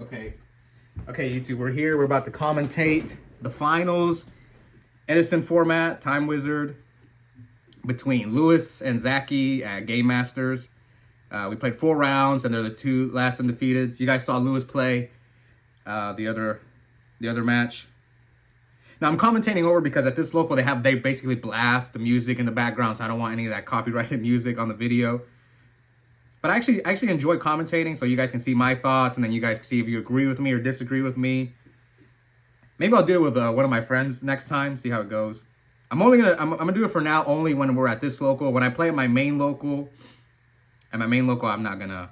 Okay. Okay, YouTube, we're here. We're about to commentate the finals. Edison format, Time Wizard, between Lewis and Zacky at Gamemasters. We played 4 rounds, and they're the 2 last undefeated. You guys saw Lewis play the other match. Now I'm commentating over because at this local they basically blast the music in the background, so I don't want any of that copyrighted music on the video. But I actually enjoy commentating, so you guys can see my thoughts, and then you guys can see if you agree with me or disagree with me. Maybe I'll do it with one of my friends next time, see how it goes. I'm gonna do it for now only when we're at this local. When I play at my main local, I'm not gonna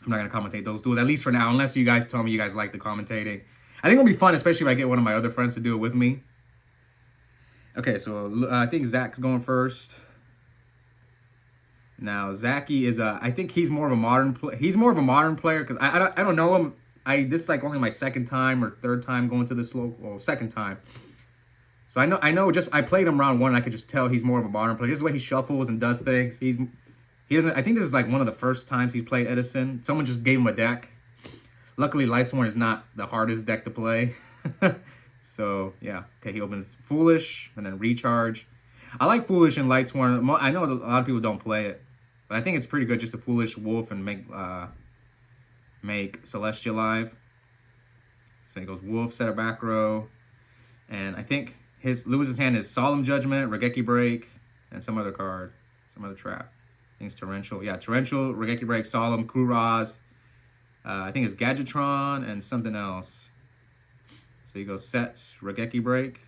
commentate those duels, at least for now, unless you guys tell me you guys like the commentating. I think it'll be fun, especially if I get one of my other friends to do it with me. Okay, so I think Zach's going first. Now Zacky is I think he's more of a modern player because I don't know him. This is like only my second time or third time going to this local, well, second time. So I know I played him round 1 and I could just tell he's more of a modern player. This is the way he shuffles and does things. He doesn't. I think this is like one of the first times he's played Edison. Someone just gave him a deck. Luckily, Lightsworn is not the hardest deck to play. So yeah, okay. He opens Foolish and then Recharge. I like Foolish and Lightsworn. I know a lot of people don't play it, but I think it's pretty good just to Foolish Wolf and make Celestia live. So he goes Wolf, set a back row, and I think Lewis's hand is Solemn Judgment, Regeki Break, and some other card, some other trap. I think it's Torrential. Yeah, Torrential, Regeki Break, Solemn, Kuraz. I think it's Gadgetron and something else. So he goes sets, Regeki Break,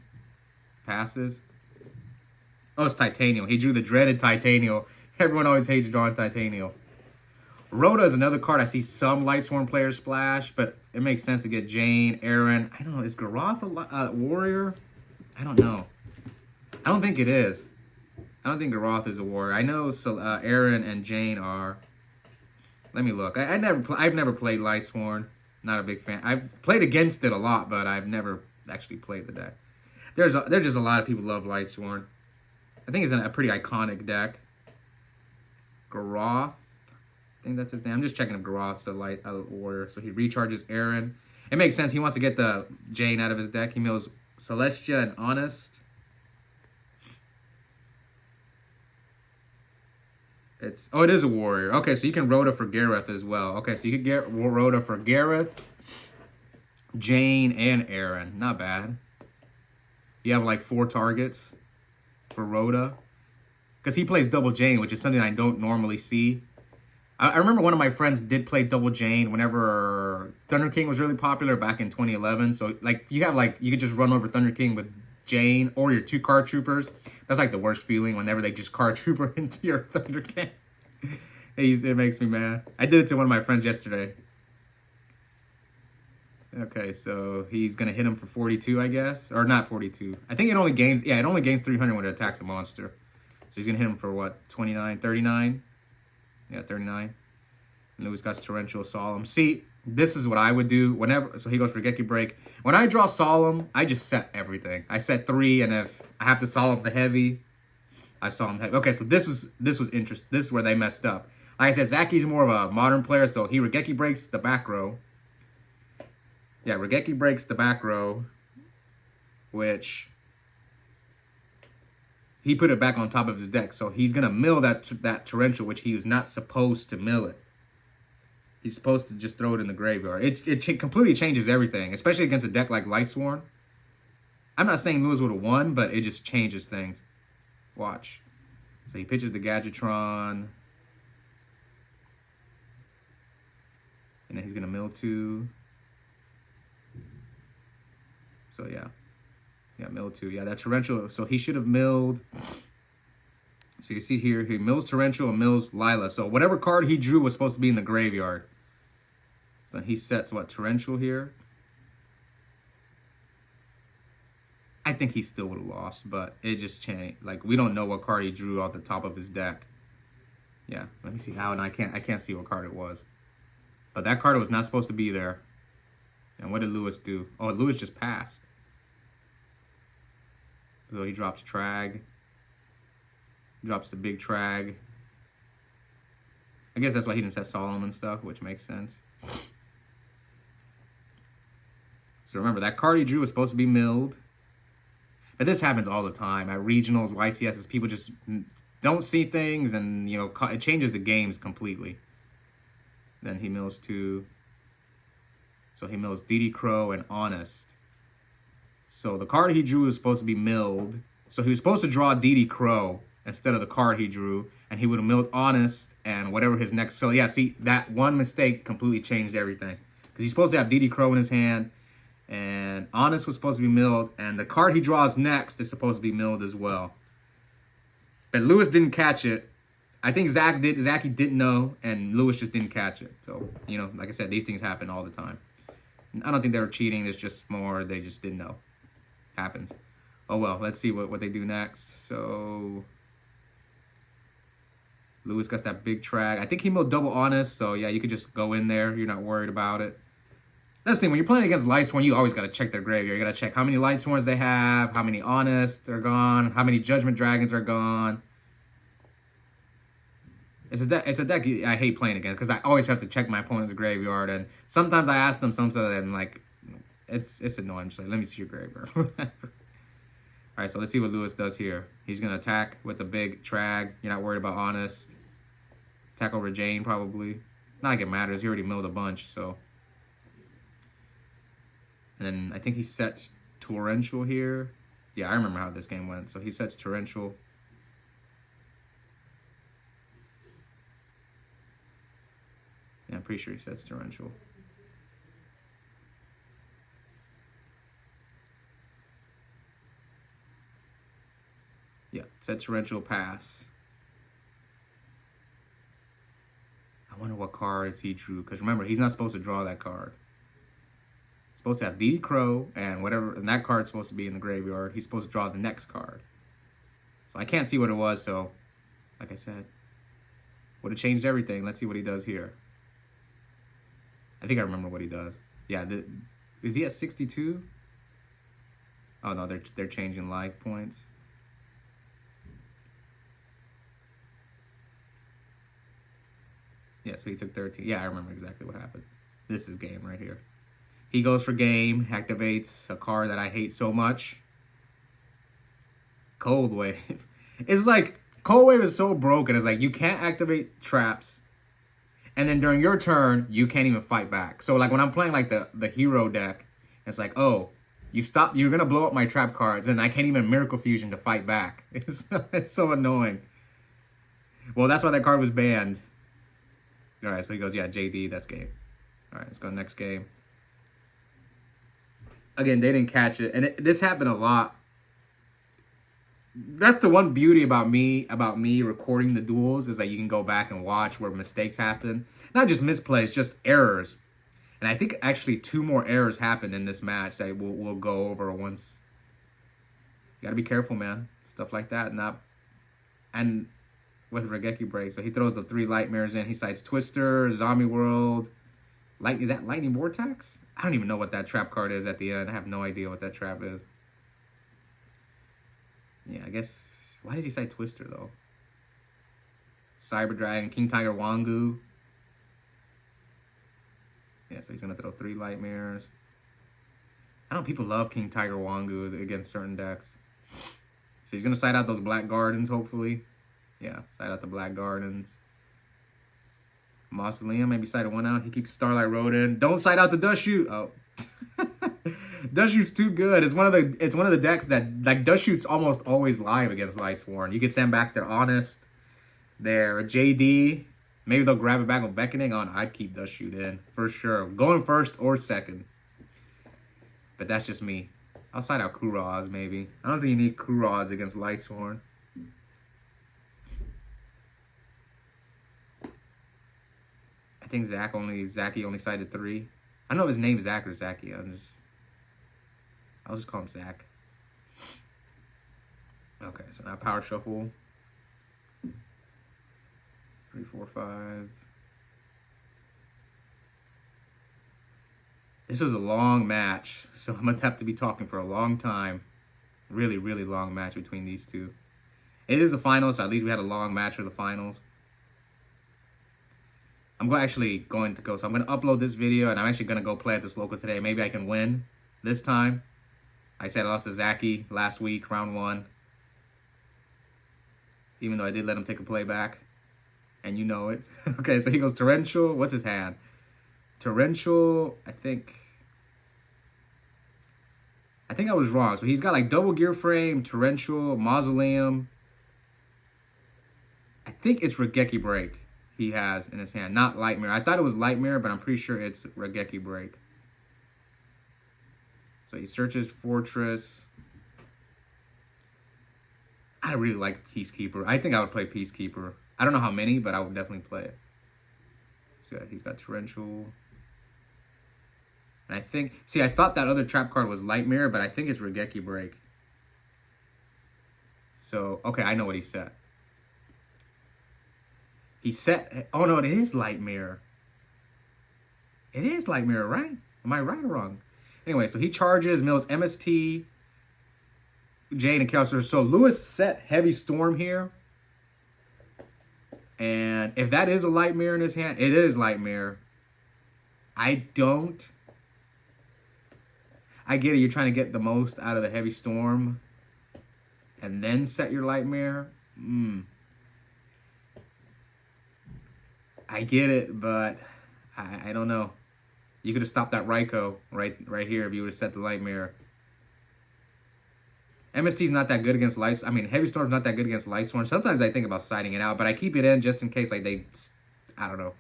passes. Oh, it's Titanial. He drew the dreaded Titanial. Everyone always hates drawing Titanial. Rhoda is another card I see some Lightsworn players splash, but it makes sense to get Jane, Aaron. I don't know. Is Garoth a warrior? I don't know. I don't think it is. I don't think Garoth is a warrior. I know Aaron and Jane are. Let me look. I've never played Lightsworn. Not a big fan. I've played against it a lot, but I've never actually played the deck. There's just a lot of people who love Lightsworn. I think it's a pretty iconic deck. Garoth. I think that's his name. I'm just checking if Garoth's a warrior. So he recharges Aaron. It makes sense. He wants to get the Jane out of his deck. He mills Celestia and Honest. It is a warrior. Okay, so you can Rhoda for Gareth as well. Okay, so you could get Rhoda for Gareth, Jane, and Aaron. Not bad. You have like 4 targets for Rhoda. Because he plays double Jane, which is something I don't normally see. I remember one of my friends did play double Jane whenever Thunder King was really popular back in 2011. So like you could just run over Thunder King with Jane or your 2 card troopers. That's like the worst feeling whenever they just card trooper into your Thunder King. It makes me mad. I did it to one of my friends yesterday. Okay, so he's gonna hit him for 42, I guess, or not 42. I think it only gains 300 when it attacks a monster. So he's gonna hit him for what, 29, 39? Yeah, 39. And Lewis got Torrential, Solemn. See, this is what I would do whenever. So he goes for Regeki Break. When I draw Solemn, I just set everything. I set 3, and if I have to Solemn the heavy, I Solemn heavy. Okay, so this was interesting. This is where they messed up. Like I said, Zacky's more of a modern player, so he Regeki Breaks the back row. Yeah, Regeki Breaks the back row, which he put it back on top of his deck. So he's going to mill that Torrential, which he was not supposed to mill it. He's supposed to just throw it in the graveyard. It completely changes everything, especially against a deck like Lightsworn. I'm not saying Lewis would have won, but it just changes things. Watch. So he pitches the Gadgetron. And then he's going to mill 2. So yeah. Yeah, mill 2. Yeah, that Torrential. So he should have milled. So you see here, he mills Torrential and mills Lila. So whatever card he drew was supposed to be in the graveyard. So he sets what, Torrential here. I think he still would have lost, but it just changed. Like, we don't know what card he drew off the top of his deck. Yeah, let me see how, and I can't see what card it was. But that card was not supposed to be there. And what did Lewis do? Oh, Lewis just passed. So he drops Trag. Drops the big Trag. I guess that's why he didn't set Solemn and stuff, which makes sense. So remember, that card he drew was supposed to be milled. But this happens all the time. At regionals, YCSs, people just don't see things, and, you know, it changes the games completely. Then he mills 2. So he mills DD Crow and Honest. So the card he drew was supposed to be milled. So he was supposed to draw DD Crow instead of the card he drew, and he would have milled Honest and whatever his next. So yeah, see, that one mistake completely changed everything. Because he's supposed to have DD Crow in his hand, and Honest was supposed to be milled, and the card he draws next is supposed to be milled as well. But Lewis didn't catch it. I think Zach did. Zacky didn't know, and Lewis just didn't catch it. So, you know, like I said, these things happen all the time. I don't think they were cheating. There's just more they just didn't know. Happens. Oh, well, let's see what they do next. So, Lewis got that big track. I think he milled double Honest, so yeah, you could just go in there. You're not worried about it. That's the thing. When you're playing against Lightsworn, you always got to check their graveyard. You got to check how many Lightsworns they have, how many Honest are gone, how many Judgment Dragons are gone. It's a deck I hate playing against because I always have to check my opponent's graveyard, and sometimes I ask them something and like, it's annoying. I'm just like, let me see your graveyard. All right, so let's see what Lewis does here. He's gonna attack with a big trag. You're not worried about Honest. Attack over Jane probably. Not like it matters. He already milled a bunch, so. And then I think he sets Torrential here. Yeah, I remember how this game went. So he sets Torrential. Yeah, I'm pretty sure he sets Torrential. Yeah, set Torrential, pass. I wonder what cards he drew. Because remember, he's not supposed to draw that card. He's supposed to have DD Crow and whatever, and that card's supposed to be in the graveyard. He's supposed to draw the next card. So I can't see what it was, so like I said, would have changed everything. Let's see what he does here. I think I remember what he does. Yeah, is he at 62? Oh no, they're changing life points. Yeah, so he took 13. Yeah, I remember exactly what happened. This is game right here. He goes for game, activates a card that I hate so much. Cold Wave. It's like, Cold Wave is so broken. It's like, you can't activate traps. And then during your turn, you can't even fight back. So like when I'm playing like the hero deck, it's like, oh, you're going to blow up my trap cards, and I can't even Miracle Fusion to fight back. It's so annoying. Well, that's why that card was banned. All right, so he goes, yeah, JD, that's game. All right, let's go next game. Again, they didn't catch it. And this happened a lot. That's the one beauty about me recording the duels, is that you can go back and watch where mistakes happen. Not just misplays, just errors. And I think actually 2 more errors happened in this match that we'll go over once. You got to be careful, man. Stuff like that. And with Regeki Break. So he throws the 3 Lightmares in. He cites Twister, Zombie World. Is that Lightning Vortex? I don't even know what that trap card is at the end. I have no idea what that trap is. Yeah, I guess. Why does he cite Twister, though? Cyber Dragon, King Tiger Wangu. Yeah, so he's going to throw 3 Lightmares. I know people love King Tiger Wangu against certain decks. So he's going to side out those Black Gardens, hopefully. Yeah, side out the Black Gardens. Mausoleum, maybe side 1 out. He keeps Starlight Road in. Don't side out the Dust Shoot. Oh. Dust Shoot's too good. It's one of the decks that, like, Dust Shoot's almost always live against Lightsworn. You can send back their Honest, their JD. Maybe they'll grab it back with Beckoning on. I'd keep Dust Shoot in, for sure. Going first or second. But that's just me. I'll side out Kuraz, maybe. I don't think you need Kuraz against Lightsworn. I think Zacky only sided 3. I don't know if his name's Zach or Zacky. I'll just call him Zach. Okay, so now Power Shuffle. 3, 4, 5. This was a long match, so I'm going to have to be talking for a long time. Really, really long match between these two. It is the finals, so at least we had a long match for the finals. I'm actually going to go, so I'm going to upload this video, and I'm actually going to go play at this local today. Maybe I can win this time. I said I lost to Zacky last week, round 1. Even though I did let him take a playback. And you know it. Okay, so he goes Torrential. What's his hand? Torrential, I think I was wrong. So he's got like double gear frame, Torrential, Mausoleum. I think it's Regeki Break he has in his hand, not Lightmare. I thought it was Lightmare, but I'm pretty sure it's Regeki Break. So he searches Fortress. I really like Peacekeeper. I think I would play Peacekeeper. I don't know how many, but I would definitely play it. So yeah, he's got Torrential. And I think, see, I thought that other trap card was Lightmare, but I think it's Regeki Break. So, okay, I know what he set. He set, oh no, it is Lightmare. It is Lightmare, right? Am I right or wrong? Anyway, so he charges, mills MST, Jane, and Chaos. So Lewis set Heavy Storm here. And if that is a Lightmare in his hand, it is Lightmare. I get it. You're trying to get the most out of the Heavy Storm and then set your Lightmare. I get it, but I don't know. You could have stopped that Raikou right here if you would have set the Lightmare. MST's not that good against Light. I mean, Heavy Storm's not that good against Lightsworn. Sometimes I think about siding it out, but I keep it in just in case, like, I don't know.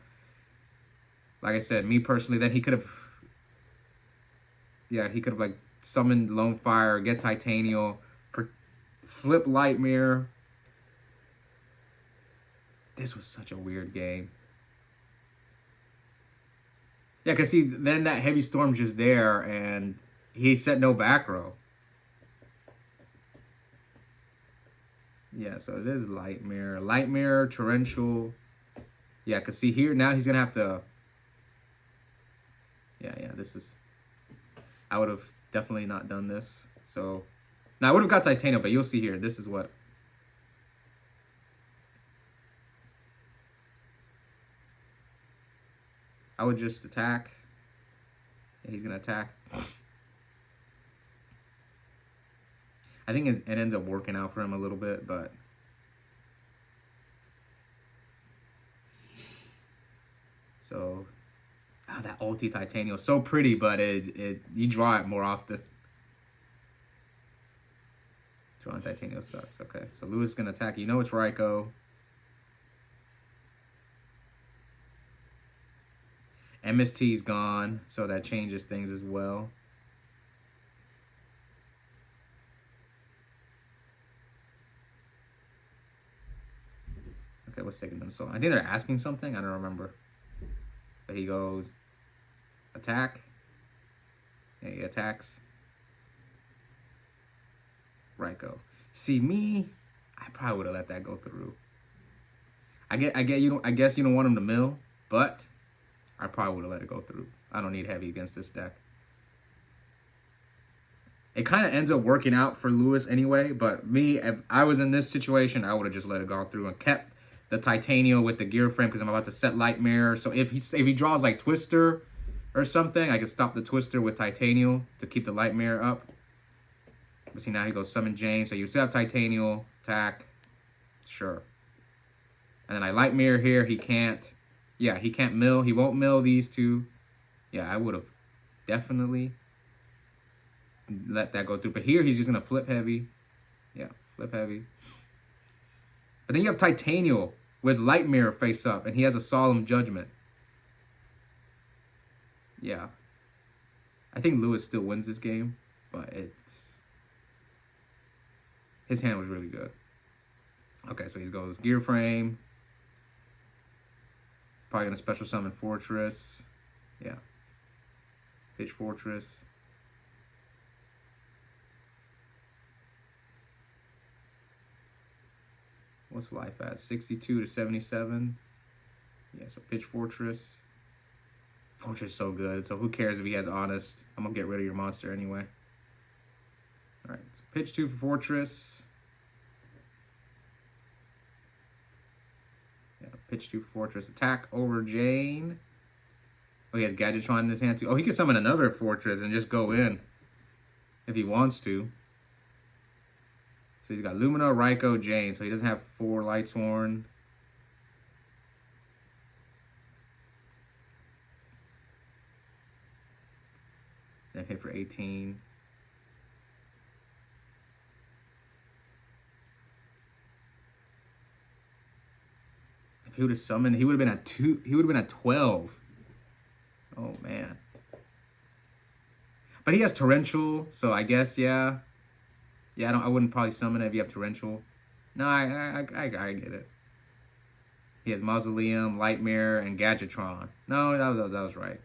Like I said, me personally, then he could have, like, summoned Lone Fire, get Titanial, flip Lightmare. This was such a weird game. Yeah, because see, then that Heavy Storm's just there, and he set no back row. Yeah, so it is Lightmare. Lightmare, Torrential. Yeah, because see here, now he's going to have to... Yeah, this is... I would have definitely not done this. So, now I would have got Titanium, but you'll see here. This is what... I would just attack. Yeah, he's going to attack. I think it ends up working out for him a little bit, but... So... Oh, that ulti Titanium. So pretty, but you draw it more often. Drawing Titanium sucks. Okay, so Lewis is going to attack. You know it's Raikou. MST's gone, so that changes things as well. Okay, what's taking them so long? I think they're asking something. I don't remember. But he goes, attack. Yeah, he attacks. Raikou. See me, I probably would have let that go through. I guess you don't want him to mill, but I probably would have let it go through. I don't need heavy against this deck. It kind of ends up working out for Lewis anyway, but me, if I was in this situation, I would have just let it go through and kept the Titanium with the gear frame because I'm about to set Lightmare. So if he draws like Twister or something, I can stop the Twister with Titanium to keep the Lightmare up. But see, now he goes Summon Jane. So you still have Titanium, attack, sure. And then I Lightmare here, he can't. Yeah, he can't mill. He won't mill these two. Yeah, I would have definitely let that go through. But here, he's just going to flip heavy. Yeah, flip heavy. But then you have Titanium with Lightmare face up, and he has a Solemn Judgment. Yeah. I think Lewis still wins this game, but his hand was really good. Okay, so he goes Gear Frame. Probably going to special summon Fortress. Yeah. Pitch Fortress. What's life at? 62 to 77. Yeah, so Pitch Fortress. Fortress is so good. So who cares if he has Honest? I'm going to get rid of your monster anyway. All right, so Pitch 2 for Fortress. Yeah, Pitch 2 for Fortress. Attack over Jane. Oh, he has Gadgetron in his hand too. Oh, he can summon another Fortress and just go in. if he wants to. So he's got Lumina, Raikou, Jane. So he doesn't have 4 Lightsworn. Then hit for 18. If he would have summoned, he would have been at 2. He would have been at 12. Oh man. But he has Torrential, so I guess yeah. Yeah, I wouldn't probably summon it if you have Torrential. No, I get it. He has Mausoleum, Lightmare, and Gadgetron. No, that was right.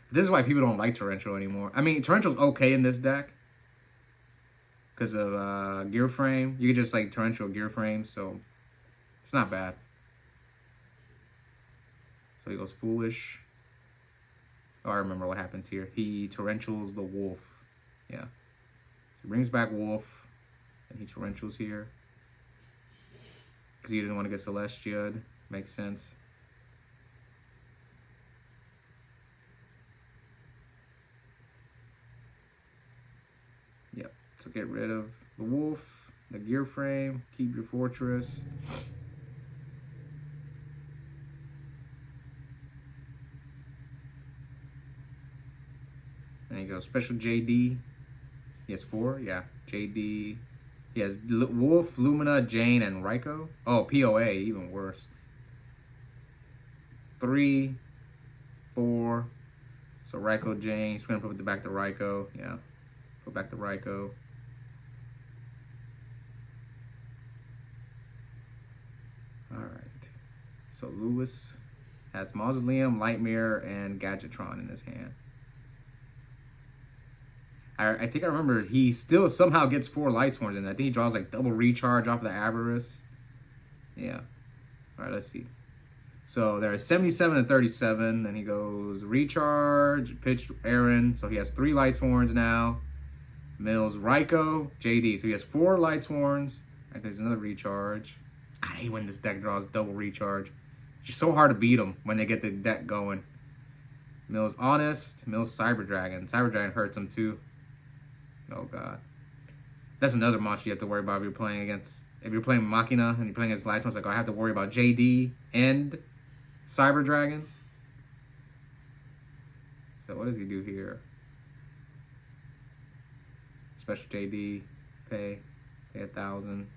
This is why people don't like Torrential anymore. I mean, Torrential's okay in this deck because of Gear Frame. You could just like Torrential Gear Frame, so it's not bad. So he goes Foolish. Oh, I remember what happens here. He Torrentials the Wolf. Yeah. So he brings back Wolf, and he Torrentials here. Because he didn't want to get Celestia'd. Makes sense. Yep. So get rid of the Wolf, the Gear Frame, keep your Fortress. And he goes Special JD. He has 4, yeah. JD. He has Wolf, Lumina, Jane, and Raikou. Oh, POA, even worse. 3, 4. So Raikou, Jane. He's gonna put it back to Raikou. Yeah. Put back to Raikou. Alright. So Lewis has Mausoleum, Lightmare, and Gadgetron in his hand. I think I remember he still somehow gets 4 Lightsworns in. I think he draws like double recharge off the Avarice. Yeah. All right, let's see. So there's 77 and 37. Then he goes recharge, pitch Aaron. So he has 3 Lightsworns now. Mills Raikou, JD. So he has 4 Lightsworns. Right, there's another recharge. I hate when this deck draws double recharge. It's just so hard to beat them when they get the deck going. Mills Honest. Mills Cyber Dragon. Cyber Dragon hurts him too. Oh god. That's another monster you have to worry about if you're playing against... If you're playing Machina and you're playing against Lightsworn, it's like, oh, I have to worry about JD and Cyber Dragon. So what does he do here? Special JD. Pay 1,000.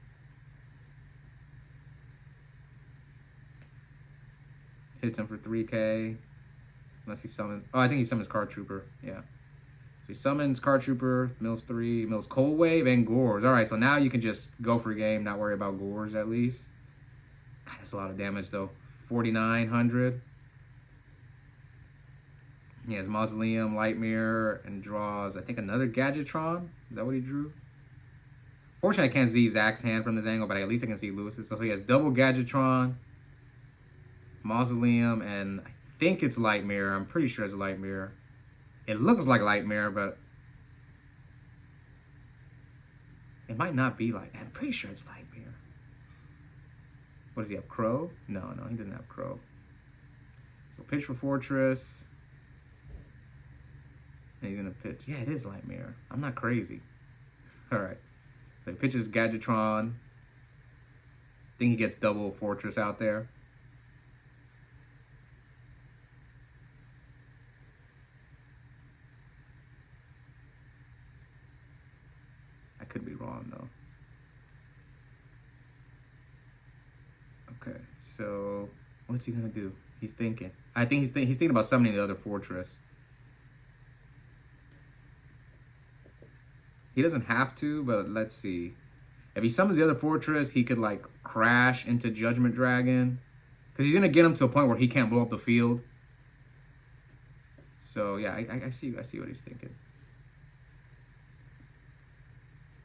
Hits him for 3K. Unless he summons... Oh, I think he summons Card Trooper. Yeah. So he summons Card Trooper, mills 3, mills Cold Wave, and Gores. All right, so now you can just go for a game, not worry about Gores at least. God, that's a lot of damage, though. 4,900. He has Mausoleum, Lightmare, and draws, I think, another Gadgetron. Is that what he drew? Fortunately, I can't see Zach's hand from this angle, but at least I can see Lewis's. So he has double Gadgetron, Mausoleum, and I think it's Lightmare. I'm pretty sure it's Lightmare. It looks like Lightmare, but it might not be like that. I'm pretty sure it's Lightmare. What does he have? Crow? No, he doesn't have Crow. So pitch for Fortress. And he's gonna pitch. Yeah, it is Lightmare. I'm not crazy. All right. So he pitches Gadgetron. I think he gets double Fortress out there. Could be wrong though. Okay, so what's he gonna do? He's thinking. I think he's thinking about summoning the other Fortress. He doesn't have to, but let's see. If he summons the other Fortress, he could like crash into Judgment Dragon, because he's gonna get him to a point where he can't blow up the field. So yeah, I see what he's thinking.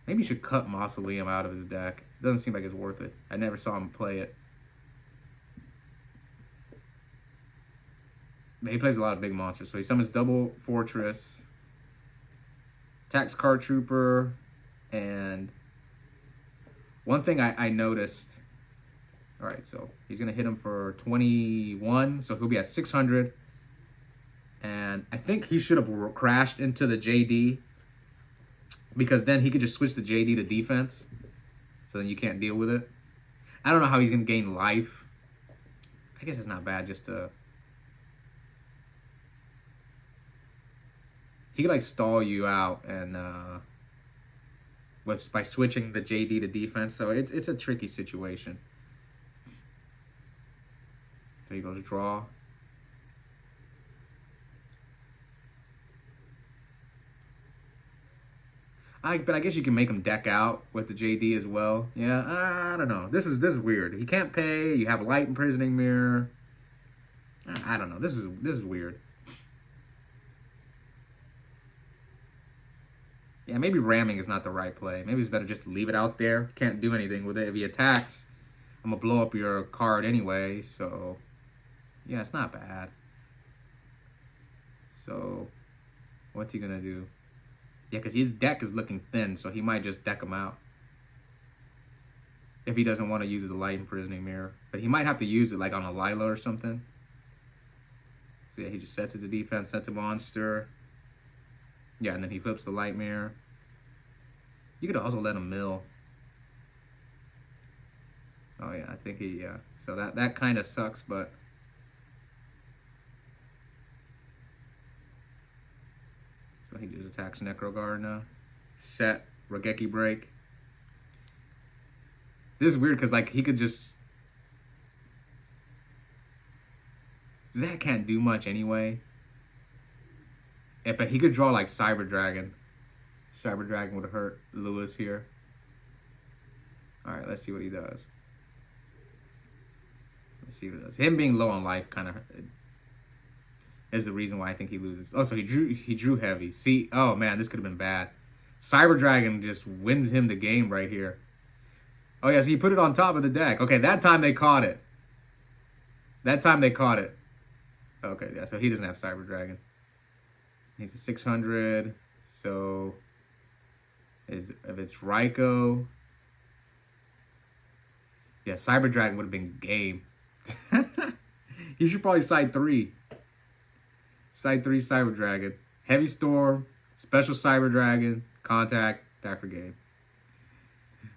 Maybe he should cut Mausoleum out of his deck. Doesn't seem like it's worth it. I never saw him play it. But he plays a lot of big monsters. So he summons double Fortress, attacks Card Trooper, and one thing I noticed. All right, so he's going to hit him for 21. So he'll be at 600. And I think he should have crashed into the JD, because then he could just switch the JD to defense. So then you can't deal with it. I don't know how he's going to gain life. I guess it's not bad just to... He could like stall you out and by switching the JD to defense. So it's a tricky situation. So he goes draw. But I guess you can make him deck out with the JD as well. Yeah, I don't know. This is weird. He can't pay. You have a light imprisoning mirror. I don't know. This is weird. Yeah, maybe ramming is not the right play. Maybe it's better just to leave it out there. Can't do anything with it. If he attacks, I'm gonna blow up your card anyway. So yeah, it's not bad. So what's he gonna do? Yeah, because his deck is looking thin, so he might just deck him out. If he doesn't want to use the light imprisoning mirror. But he might have to use it like on a Lila or something. So yeah, he just sets it to defense, sets a monster. Yeah, and then he flips the light mirror. You could also let him mill. Oh yeah, I think he, yeah. So that kind of sucks, but... So he just attacks Necro Guard now. Set, Raigeki Break. This is weird because like he could just... Zach can't do much anyway. Yeah, but he could draw like Cyber Dragon. Cyber Dragon would hurt Lewis here. Alright, let's see what he does. Let's see what he does. Him being low on life kind of is the reason why I think he loses. Oh, so he drew heavy. See, oh man, this could have been bad. Cyber Dragon just wins him the game right here. Oh yeah, so he put it on top of the deck. Okay, that time they caught it. That time they caught it. Okay, yeah, so he doesn't have Cyber Dragon. He's a 600, so if it's Raikou, yeah, Cyber Dragon would have been game. He should probably side 3. Side 3 Cyber Dragon. Heavy Storm, Special Cyber Dragon, Contact, die for game.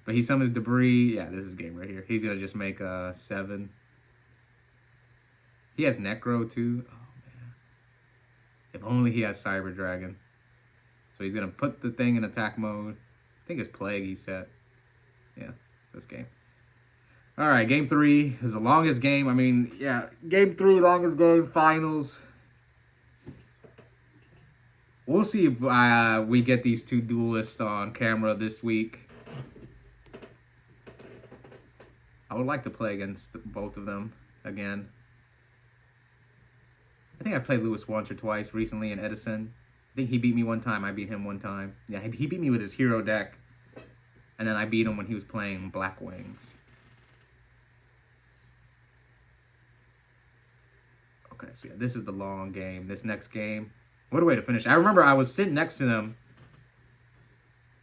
But he summons Debris. Yeah, this is game right here. He's going to just make a 7. He has Necro too. Oh, man. If only he had Cyber Dragon. So he's going to put the thing in attack mode. I think it's Plague he set. Yeah, this game. All right, game 3 is the longest game. I mean, yeah, game 3, longest game, finals. We'll see if we get these two duelists on camera this week. I would like to play against both of them again. I think I played Lewis once or twice recently in Edison. I think he beat me one time. I beat him one time. Yeah, he beat me with his hero deck. And then I beat him when he was playing Black Wings. Okay, so yeah, this is the long game. This next game. What a way to finish. I remember I was sitting next to them.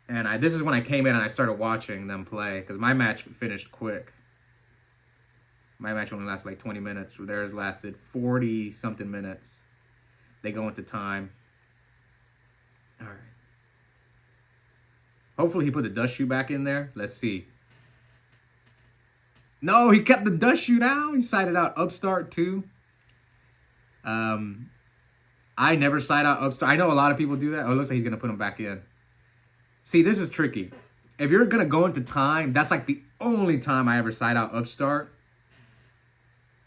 And this is when I came in and I started watching them play. Because my match finished quick. My match only lasted like 20 minutes. Theirs lasted 40-something minutes. They go into time. All right. Hopefully he put the dust shoe back in there. Let's see. No, he kept the dust shoe down. He sided out Upstart too. I never side out Upstart. I know a lot of people do that. Oh, it looks like he's going to put him back in. See, this is tricky. If you're going to go into time, that's like the only time I ever side out Upstart.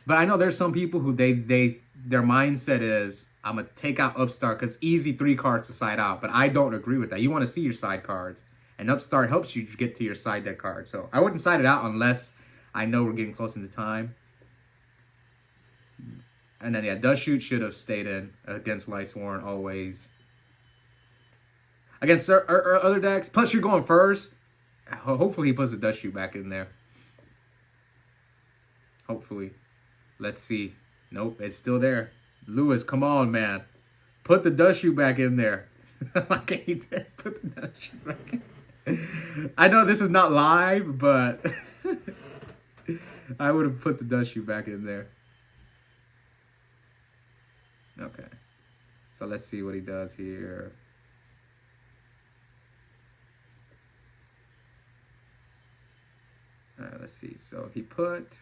But I know there's some people who their mindset is, I'm going to take out Upstart because easy 3 cards to side out. But I don't agree with that. You want to see your side cards. And Upstart helps you get to your side deck card. So I wouldn't side it out unless I know we're getting close into time. And then, yeah, Dust Shoot should have stayed in against Lightsworn always. Against other decks. Plus, you're going first. Hopefully, he puts the Dust Shoot back in there. Hopefully. Let's see. Nope, it's still there. Lewis, come on, man. Put the Dust Shoot back in there. Okay, he did put the Dust Shoot back in. I know this is not live, but I would have put the Dust Shoot back in there. Okay. So let's see what he does here. All right, let's see. So he put...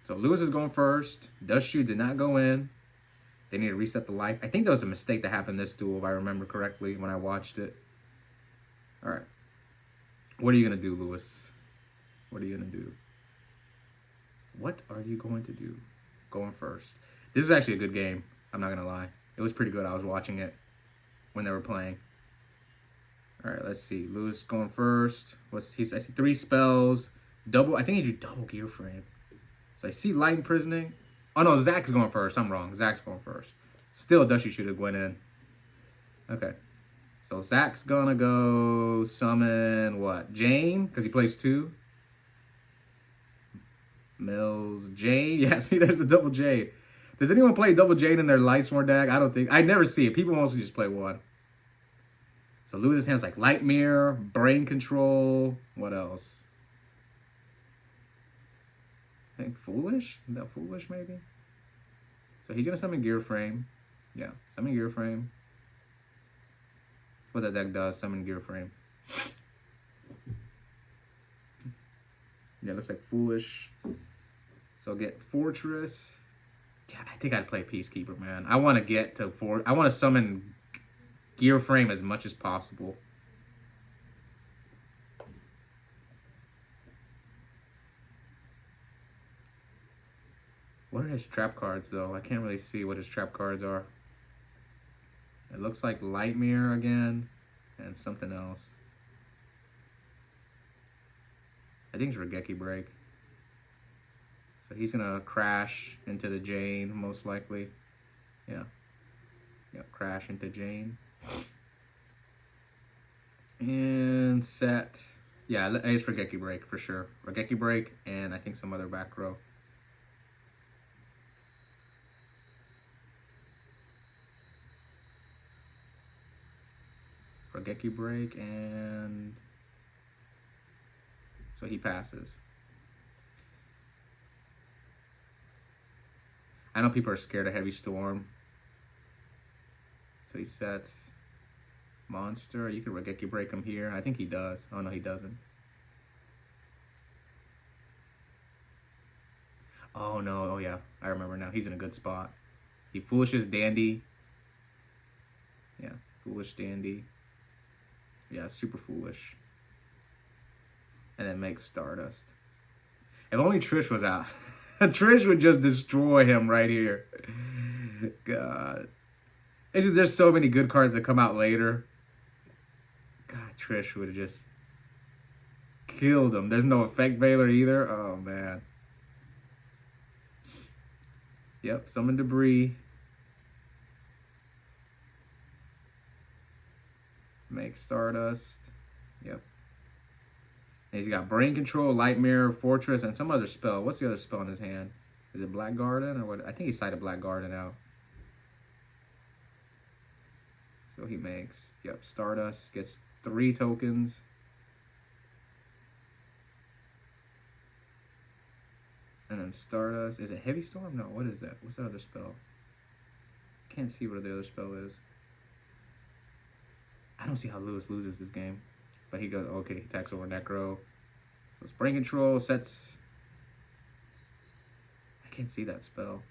So Lewis is going first. Dust Shoe did not go in. They need to reset the life. I think there was a mistake that happened in this duel, if I remember correctly, when I watched it. All right. What are you going to do, Lewis? What are you going to do? What are you going to do? Going first. This is actually a good game. I'm not going to lie. It was pretty good. I was watching it when they were playing. All right, let's see. Lewis going first. I see 3 spells. Double. I think he did double gear frame. So I see light imprisoning. Oh no, Zach's going first. I'm wrong. Zach's going first. Still, Dusty should have went in. Okay. So Zach's gonna go summon what? Jane, because he plays 2. Mills, Jane. Yeah, see, there's a double Jane. Does anyone play double Jane in their Lightsworn deck? I don't think. I never see it. People mostly just play 1. So Lewis has like Light Mirror, Brain Control. What else? I think Foolish? Is that Foolish maybe? So he's going to summon Gear Frame. Yeah, summon Gear Frame. That's what that deck does, summon Gear Frame. Yeah, it looks like Foolish. So get Fortress. Yeah, I think I'd play Peacekeeper, man. I want to get to I want to summon Gear Frame as much as possible. What are his trap cards, though? I can't really see what his trap cards are. It looks like Light Mirror again, and something else. I think it's Regeki Break. So he's going to crash into the Jane, most likely. Yeah. Yep, crash into Jane. And set. Yeah, it's Regeki Break for sure. Regeki Break, and I think some other back row. Regeki Break, and so he passes. I know people are scared of Heavy Storm. So he sets Monster. You could Regeki Break him here. I think he does. Oh, no, he doesn't. Oh, no. Oh, yeah. I remember now. He's in a good spot. He Foolishes Dandy. Yeah, Foolish Dandy. Yeah, super Foolish. And then makes Stardust. If only Trish was out. Trish would just destroy him right here. God. It's just, there's so many good cards that come out later. God, Trish would have just killed him. There's no Effect Veiler either. Oh, man. Yep, Summon Debris. Make Stardust. Yep. And he's got Brain Control, Light Mirror, Fortress, and some other spell. What's the other spell in his hand? Is it Black Garden or what? I think he cited Black Garden out. So he makes, yep, Stardust. Gets 3 tokens. And then Stardust. Is it Heavy Storm? No, what is that? What's the other spell? I can't see what the other spell is. I don't see how Lewis loses this game. But he goes, okay, he attacks over Necro. So it's Brain Control, sets... I can't see that spell.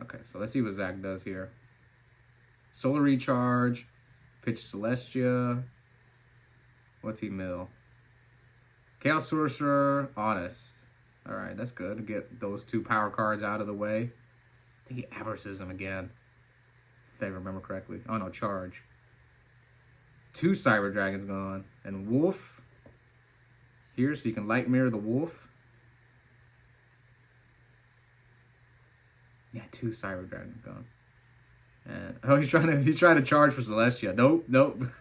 Okay, so let's see what Zach does here. Solar Recharge, pitch Celestia. What's he mill? Chaos Sorcerer, Honest. Alright, that's good to get those 2 power cards out of the way. I think he Avarices them again, if I remember correctly. Oh no, Charge. 2 Cyber Dragons gone. And Wolf. Here, so you can Light Mirror the Wolf. Yeah, 2 Cyber Dragons gone. And oh, he's trying to charge for Celestia. Nope.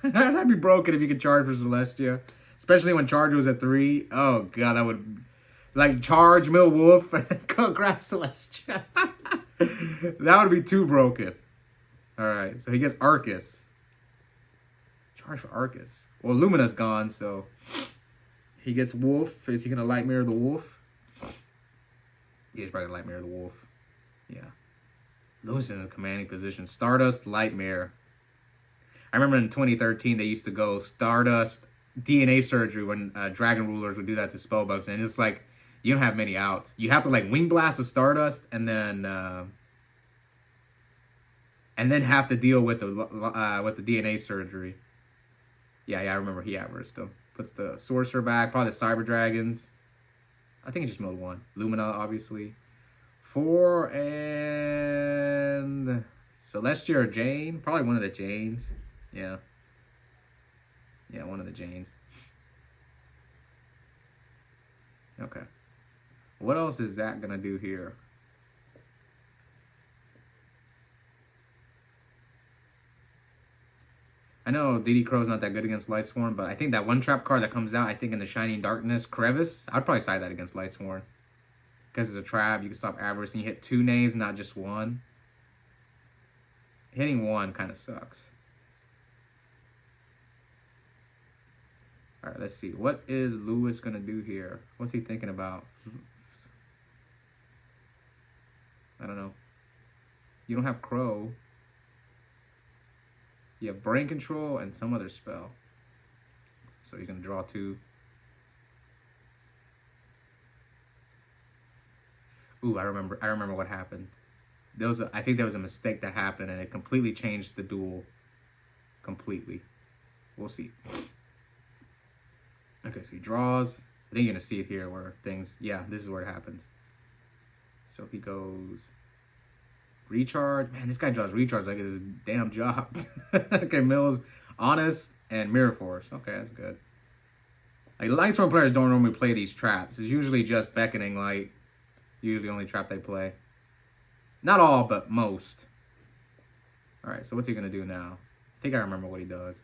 That'd be broken if you could charge for Celestia. Especially when Charge was at 3. Oh god, that would like charge Mill Wolf and go grab Celestia. That would be too broken. Alright, so he gets Arcus. Charge for Arcus. Well, Lumina's gone, so he gets Wolf. Is he gonna Light Mirror the Wolf? Yeah, he's probably gonna Light Mirror the Wolf. Yeah. Lewis in a commanding position. Stardust, Light Mirror. I remember in 2013 they used to go Stardust, DNA Surgery when Dragon Rulers would do that to Spellbugs, and it's like you don't have many outs. You have to like Wing Blast the Stardust and then have to deal with the DNA Surgery. Yeah, I remember he averaged them. Puts the Sorcerer back, probably the Cyber Dragons. I think he just milled 1. Lumina, obviously. 4 and Celestia or Jane. Probably one of the Janes. Yeah. Yeah, one of the Janes. Okay. What else is Zach gonna do here? I know DD Crow's not that good against Lightsworn, but I think that one trap card that comes out, I think in the Shining Darkness, Crevice, I'd probably side that against Lightsworn. Because it's a trap, you can stop avarice, and you hit 2 names, not just 1. Hitting 1 kind of sucks. Alright, let's see. What is Lewis going to do here? What's he thinking about? I don't know. You don't have Crow. You have Brain Control and some other spell. So he's going to draw 2. Ooh, I remember what happened. I think there was a mistake that happened, and it completely changed the duel. Completely. We'll see. Okay, so he draws. I think you're going to see it here where things... Yeah, this is where it happens. So he goes... Recharge. Man, this guy draws recharge like it's his damn job. Okay, Mills, Honest, and Mirror Force. Okay, that's good. Like, Lightsworn players don't normally play these traps. It's usually just Beckoning Light. Usually the only trap they play. Not all, but most. Alright, so what's he going to do now? I think I remember what he does.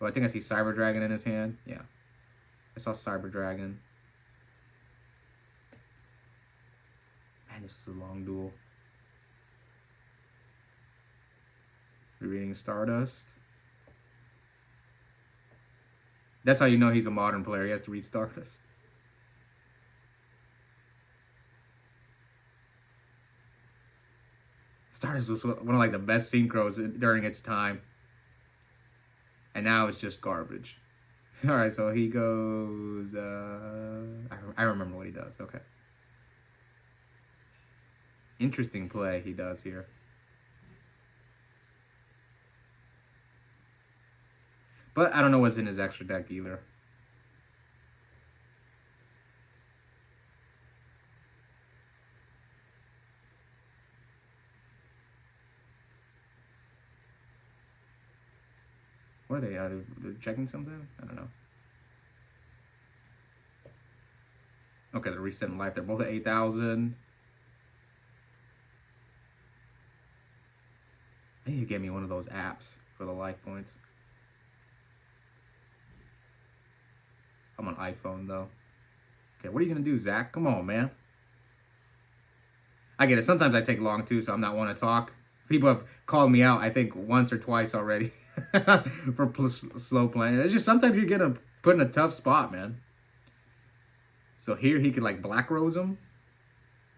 Oh, I think I see Cyber Dragon in his hand. Yeah. I saw Cyber Dragon. Man, this was a long duel. Reading Stardust. That's how you know he's a modern player. He has to read Stardust. Stardust was one of like the best synchros during its time. And now it's just garbage. Alright, so he goes... I remember what he does. Okay. Interesting play he does here. But I don't know what's in his extra deck either. What are they? Are they checking something? I don't know. Okay, they're resetting life. They're both at 8,000. I need to get me one of those apps for the life points. I'm on iPhone, though. Okay, what are you going to do, Zach? Come on, man. I get it. Sometimes I take long, too, so I'm not one to talk. People have called me out, I think, once or twice already for slow playing. It's just sometimes you get put in a tough spot, man. So here he could, like, Black Rose him.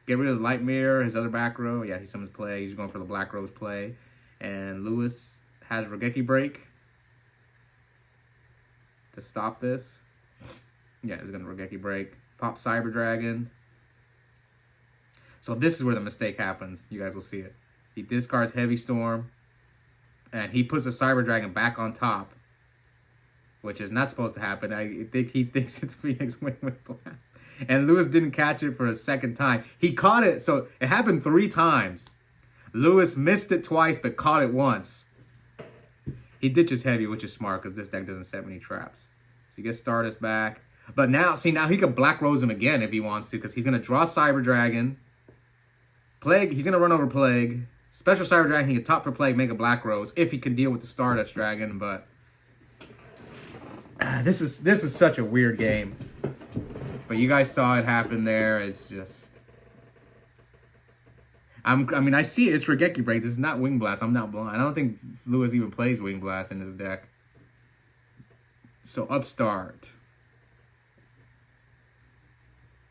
Get rid of the Light Mirror, his other back row. Yeah, he summons play. He's going for the Black Rose play. And Lewis has Regeki Break to stop this. Yeah, he's going to Regeki Break. Pop Cyber Dragon. So this is where the mistake happens. You guys will see it. He discards Heavy Storm. And he puts the Cyber Dragon back on top. Which is not supposed to happen. I think he thinks it's Phoenix Wing with Blast. And Lewis didn't catch it for a second time. He caught it. So it happened 3 times. Lewis missed it twice, but caught it once. He ditches Heavy, which is smart because this deck doesn't set many traps. So he gets Stardust back. But now, see, now he can Black Rose him again if he wants to, because he's going to draw Cyber Dragon. Plague, he's going to run over Plague. Special Cyber Dragon, he can top for Plague, make a Black Rose, if he can deal with the Stardust Dragon, but... this is such a weird game. But you guys saw it happen there. It's just... I mean, I see it. It's Regeki Break. This is not Wing Blast. I'm not blind. I don't think Lewis even plays Wing Blast in his deck. So Upstart.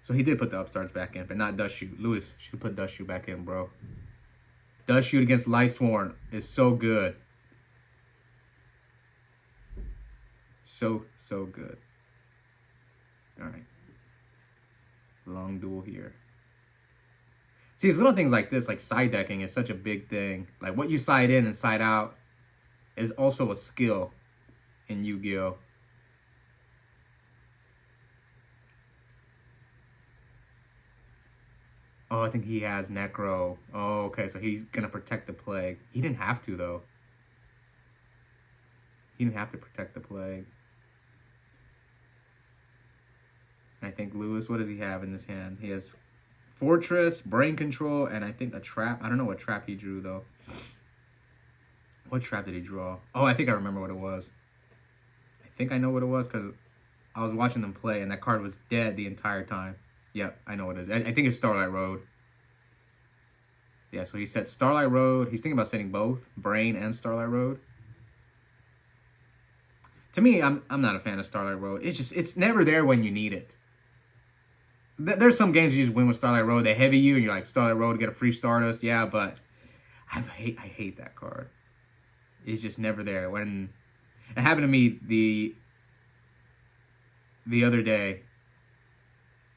So he did put the Upstarts back in, but not Dust Shoot. Lewis should put Dust Shoot back in, bro. Dust Shoot against Lightsworn is so good. So good. All right. Long duel here. See, it's little things like this, like side decking is such a big thing. Like what you side in and side out is also a skill in Yu-Gi-Oh! Oh, I think he has Necro. Oh, okay, so he's gonna protect the Plague. He didn't have to, though. He didn't have to protect the Plague. I think Lewis, what does he have in his hand? He has Fortress, Brain Control, and I think a trap. I don't know what trap he drew, though. What trap did he draw? Oh, I think I remember what it was. I think I know what it was because I was watching them play, and that card was dead the entire time. Yep, I know what it is. I think it's Starlight Road. Yeah, so he set Starlight Road. He's thinking about setting both, Brain and Starlight Road. To me, I'm not a fan of Starlight Road. It's never there when you need it. There's some games you just win with Starlight Road. They heavy you, and you're like, Starlight Road to get a free Stardust. Yeah, but I hate that card. It's just never there. When it happened to me the other day,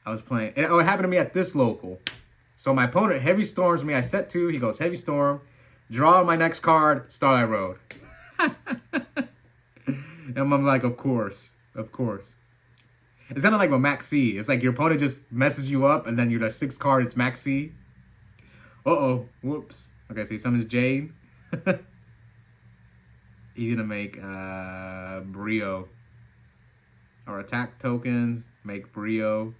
I was playing. It happened to me at this local. So my opponent heavy storms me. I set 2. He goes heavy storm. Draw my next card. Starlight Road. And I'm like, of course. It's kind of like with Max C. It's like your opponent just messes you up, and then you're the 6th card. It's Max C. Uh-oh. Whoops. Okay, so he summons Jade. He's gonna make Brio. Or attack tokens. Make Brio.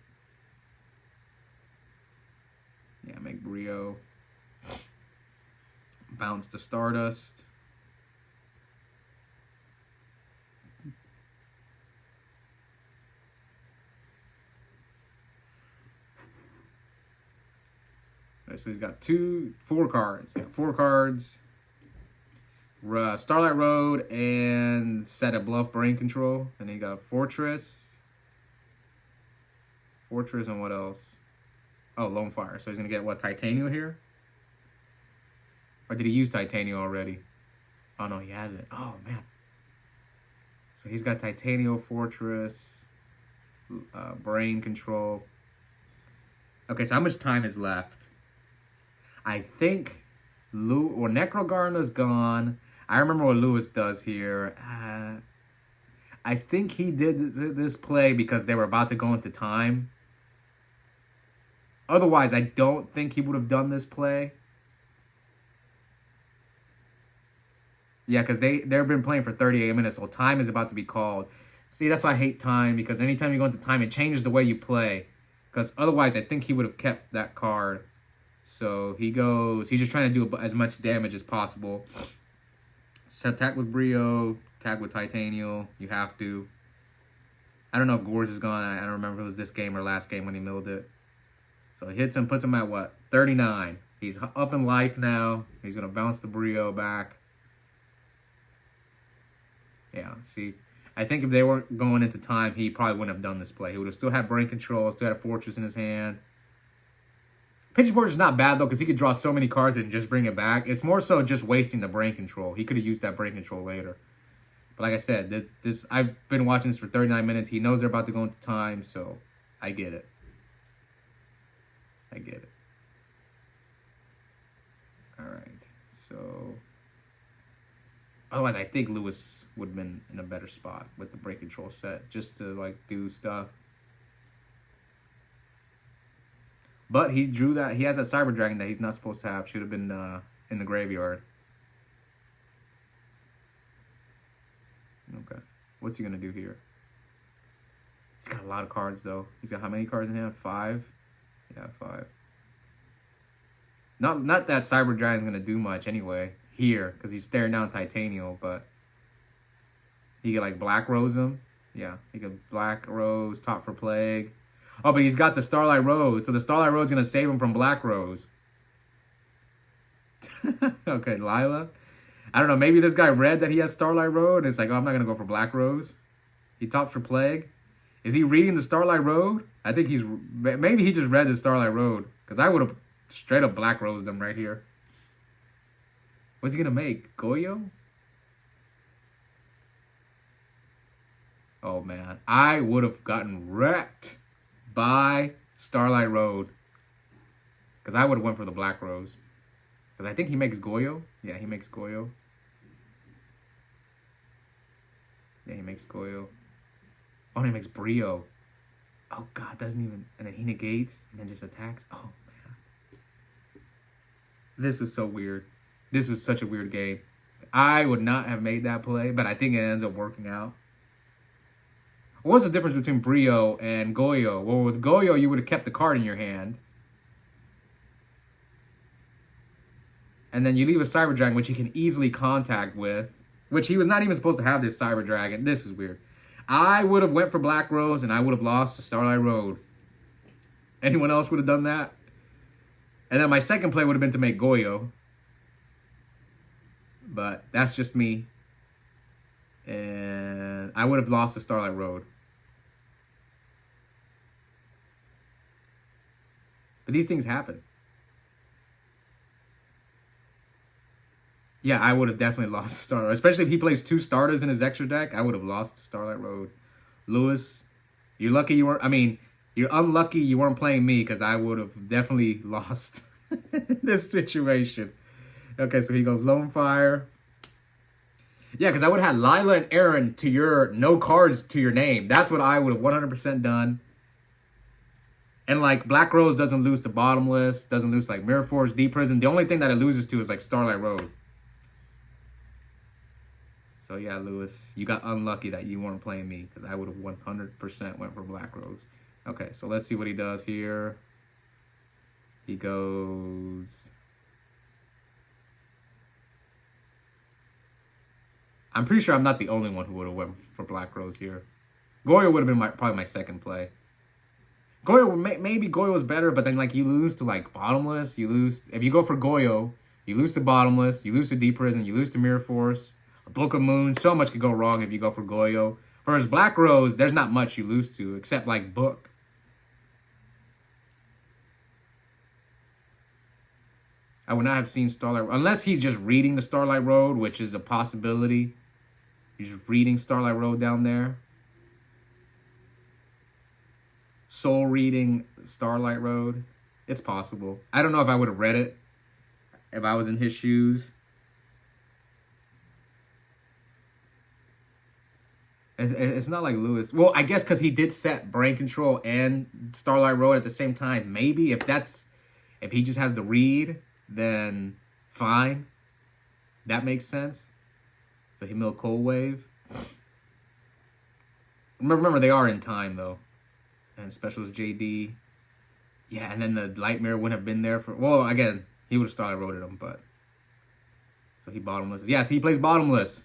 Yeah, make Brio. Bounce the Stardust. Okay, so he's got 4 cards. Yeah, 4 cards. Starlight Road and set a Bluff Brain Control. And he got Fortress. Fortress and what else? Oh, Lone Fire. So he's going to get, what, Titanium here? Or did he use Titanium already? Oh, no, he hasn't. Oh, man. So he's got Titanium, Fortress, Brain Control. Okay, so how much time is left? I think Necrogarna's gone. I remember what Lewis does here. I think he did this play because they were about to go into time. Otherwise, I don't think he would have done this play. Yeah, because they've been playing for 38 minutes, so time is about to be called. See, that's why I hate time, because anytime you go into time, it changes the way you play. Because otherwise, I think he would have kept that card. So he goes, he's just trying to do as much damage as possible. So attack with Brio, attack with Titanium, you have to. I don't know if Gorge is gone. I don't remember if it was this game or last game when he milled it. So he hits him, puts him at what? 39. He's up in life now. He's going to bounce the Brio back. Yeah, see, I think if they weren't going into time, he probably wouldn't have done this play. He would have still had Brain Control, still had a Fortress in his hand. Pitching Fortress is not bad, though, because he could draw so many cards and just bring it back. It's more so just wasting the Brain Control. He could have used that Brain Control later. But like I said, I've been watching this for 39 minutes. He knows they're about to go into time, so I get it. All right, so otherwise, I think Lewis would have been in a better spot with the Brain Control set just to, like, do stuff. But he drew that. He has that Cyber Dragon that he's not supposed to have. Should have been in the graveyard. Okay. What's he going to do here? He's got a lot of cards, though. He's got how many cards in hand? 5? Yeah, 5. Not that Cyber Dragon's going to do much anyway here, because he's staring down Titanium, but he could, like, Black Rose him. Yeah, he could Black Rose, top for Plague. Oh, but he's got the Starlight Road, so the Starlight Road's going to save him from Black Rose. Okay, Lila. I don't know, maybe this guy read that he has Starlight Road, and it's like, oh, I'm not going to go for Black Rose. He topped for Plague. Is he reading the Starlight Road? I think he's... Maybe he just read the Starlight Road. Because I would have straight up Black Rosed him right here. What's he going to make? Goyo? Oh, man. I would have gotten wrecked by Starlight Road. Because I would have went for the Black Rose. Because I think he makes Goyo. Yeah, he makes Goyo. Yeah, he makes Goyo. Oh, and he makes Brio. Oh, God, doesn't even... And then he negates and then just attacks. Oh, man. This is so weird. This is such a weird game. I would not have made that play, but I think it ends up working out. What's the difference between Brio and Goyo? Well, with Goyo, you would have kept the card in your hand. And then you leave a Cyber Dragon, which he can easily contact with. Which he was not even supposed to have this Cyber Dragon. This is weird. I would have went for Black Rose, and I would have lost to Starlight Road. Anyone else would have done that? And then my second play would have been to make Goyo. But that's just me. And I would have lost to Starlight Road. But these things happen. Yeah, I would have definitely lost to Starlight Road. Especially if he plays 2 starters in his extra deck, I would have lost to Starlight Road. Lewis, you're lucky you weren't... I mean, you're unlucky you weren't playing me because I would have definitely lost this situation. Okay, so he goes Lone Fire. Yeah, because I would have had Lila and Aaron to your... No cards to your name. That's what I would have 100% done. And, like, Black Rose doesn't lose to Bottomless. Doesn't lose, like, Mirror Force, Deep Prison. The only thing that it loses to is, like, Starlight Road. So, yeah, Lewis, you got unlucky that you weren't playing me because I would have 100% went for Black Rose. Okay, so let's see what he does here. He goes... I'm pretty sure I'm not the only one who would have went for Black Rose here. Goyo would have been probably my second play. Goyo, maybe Goyo was better, but then, like, you lose to, like, Bottomless. You lose... If you go for Goyo, you lose to Bottomless. You lose to Deep Prison. You lose to Mirror Force. Book of Moon, so much could go wrong if you go for Goyo. Whereas Black Rose, there's not much you lose to, except, like, Book. I would not have seen Starlight... Unless he's just reading the Starlight Road, which is a possibility. He's just reading Starlight Road down there. Soul reading Starlight Road. It's possible. I don't know if I would have read it if I was in his shoes. It's not like Lewis. Well, I guess because he did set Brain Control and Starlight Road at the same time. Maybe if he just has the read, then fine. That makes sense. So he milled Cold Wave. Remember, they are in time, though. And Specials JD. Yeah, and then the Light Mirror wouldn't have been there for... Well, again, he would have Starlight Roaded him, but... So he Bottomless. Yes, he plays Bottomless.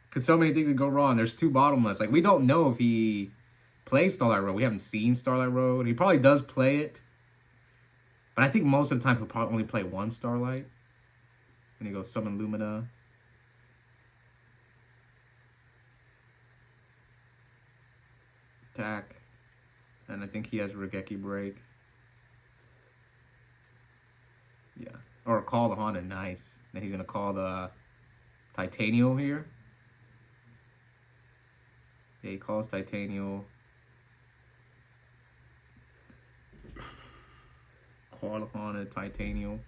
Because so many things could go wrong. There's 2 Bottomless. Like, we don't know if he plays Starlight Road. We haven't seen Starlight Road. He probably does play it. But I think most of the time he'll probably only play 1 Starlight. And he goes Summon Lumina. Attack. And I think he has Regeki Break. Yeah. Or call the Honda. Nice. Then he's going to call the Titanium here. Yeah, he calls Titanium. Call upon a Titanium.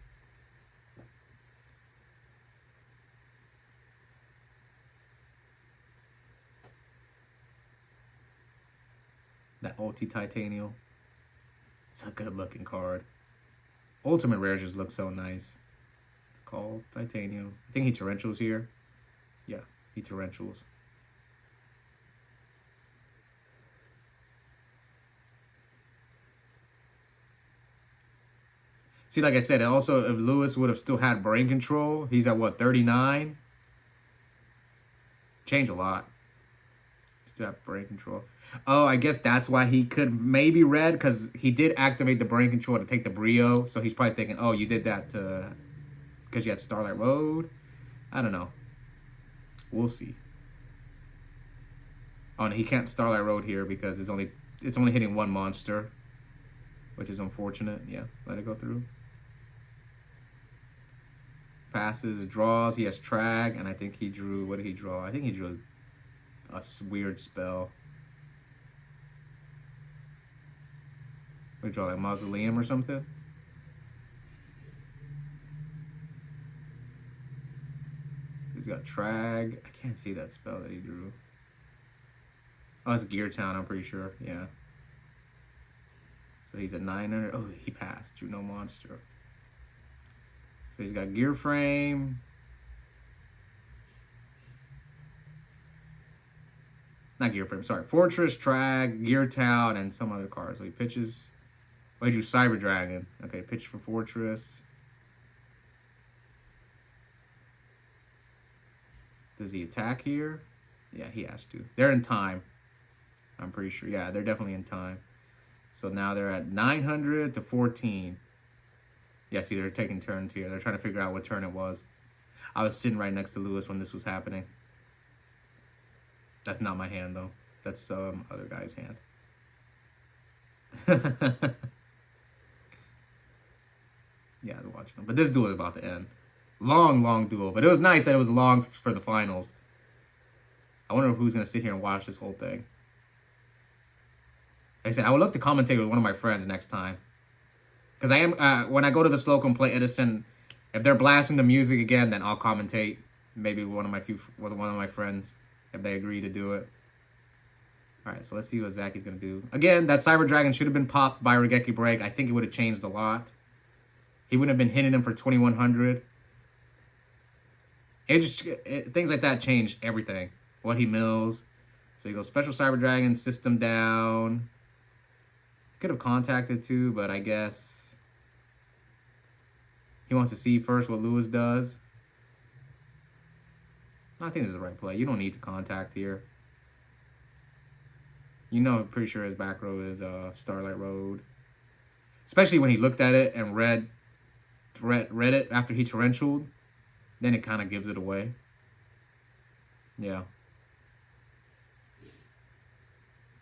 That ulti Titanium. It's a good looking card. Ultimate Rare just looks so nice. Call Titanium. I think he Torrentials here. Yeah, he Torrentials. See, like I said, also, if Lewis would have still had Brain Control, he's at, what, 39? Changed a lot. Still have Brain Control. Oh, I guess that's why he could maybe read, because he did activate the Brain Control to take the Brio, so he's probably thinking, oh, you did that to... because you had Starlight Road? I don't know. We'll see. Oh, and he can't Starlight Road here because it's only hitting one monster, which is unfortunate. Yeah, let it go through. Passes, draws. He has Trag, and I think he drew. What did he draw? I think he drew a weird spell. We draw like Mausoleum or something. He's got Trag. I can't see that spell that he drew. Oh, it's Geartown, I'm pretty sure. Yeah. So he's at 900. Oh, he passed. Drew no monster. So he's got Gear Frame. Not Gear Frame, sorry. Fortress, Trag, Geartown, and some other cards. So he pitches. Oh, he drew Cyber Dragon. Okay, pitch for Fortress. Does he attack here? Yeah, he has to. They're in time. I'm pretty sure. Yeah, they're definitely in time. So now they're at 900 to 14. Yeah, see, they're taking turns here. They're trying to figure out what turn it was. I was sitting right next to Lewis when this was happening. That's not my hand, though. That's some other guy's hand. Yeah, they're watching them. But this duel is about to end. Long, long duel. But it was nice that it was long for the finals. I wonder who's going to sit here and watch this whole thing. Like I said, I would love to commentate with one of my friends next time. Because I am, when I go to the Slocum and play Edison, if they're blasting the music again, then I'll commentate. Maybe with one of my friends, if they agree to do it. All right, so let's see what Zacky's going to do. Again, that Cyber Dragon should have been popped by Regeki Break. I think it would have changed a lot. He wouldn't have been hitting him for 2,100. Things like that changed everything. What he mills. So he goes Special Cyber Dragon, System down. Could have contacted too, but I guess he wants to see first what Lewis does. I think this is the right play. You don't need to contact here. You know, I'm pretty sure his back row is Starlight Road. Especially when he looked at it and read it after he torrentialed. Then it kind of gives it away. Yeah.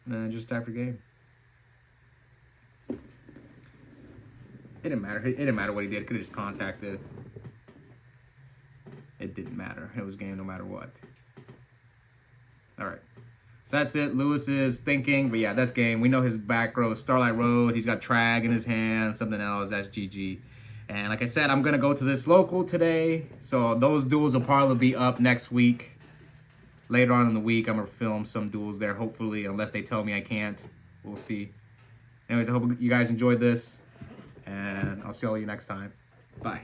And just attack your game. It didn't matter. It didn't matter what he did. Could have just contacted. It didn't matter. It was game no matter what. All right. So that's it. Lewis is thinking. But yeah, that's game. We know his back row is Starlight Road. He's got Trag in his hand. Something else. That's GG. And like I said, I'm going to go to this local today. So those duels will probably be up next week. Later on in the week, I'm going to film some duels there, hopefully, unless they tell me I can't. We'll see. Anyways, I hope you guys enjoyed this. And I'll see all you next time. Bye.